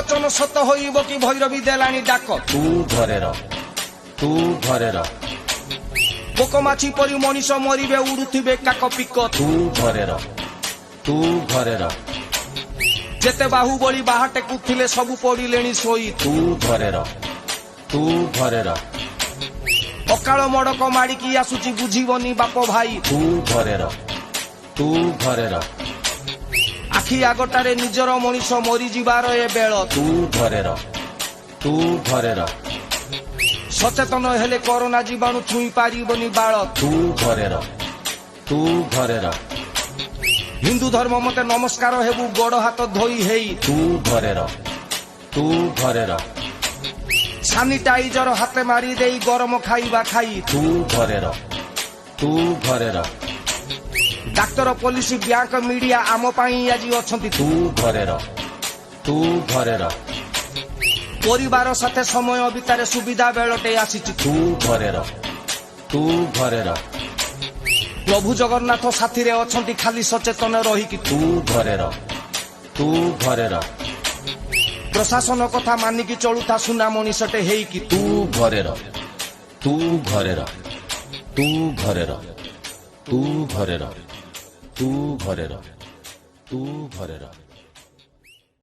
बचन सत होइब कि भैरवी देलानी डाक तू घरे रह तू घरे रह पोकमाछी परी मनीष मरिबे उड़ुथिबे काक पिक तू घरे रह तू घरे रह जेते बाहुबली बाहाटे कुथिले सबु पड़िलेनी सोई तू घरे रह तू घरे रह अकाल मड़क माड़िकी आसुची बुझीबनी बाप भाई तू घरे रह तू घरे रह आखि आगटारे निजर मनीष मरी जिबार ए बेल तू घरे रह तू घरे रह सचेतन हेले कोरोना जीवाणु छुई पारिबनी बाल तू घरे रह तू घरे रह हिंदू धर्म मते नमस्कार हेबु गोड़ हाथ धोई हेई तू घरे रह तू घरे रह सानिटाइजर हाथे मारी देई गरम खाइबा खाई तू घरे रह तू घरे रह डाक्तर पुलिस बैंक मीडिया आम पाई आज अछंती तू घरे रह तू घरे रह परिवार साथे समय बितारे सुविधा बेलटे आसीची तू घरे रह तू घरे रह प्रभु जगन्नाथ साथी रे अछंती खाली सचेतन रही कि तू घरे रह तू घरे रह प्रशासन कथा मानिकी चलुता सुना मनीषटे हेई कि तू घरे रह तू घरे रह तू घरे रह तू घरे रह तू घरे रह तू घरे रह।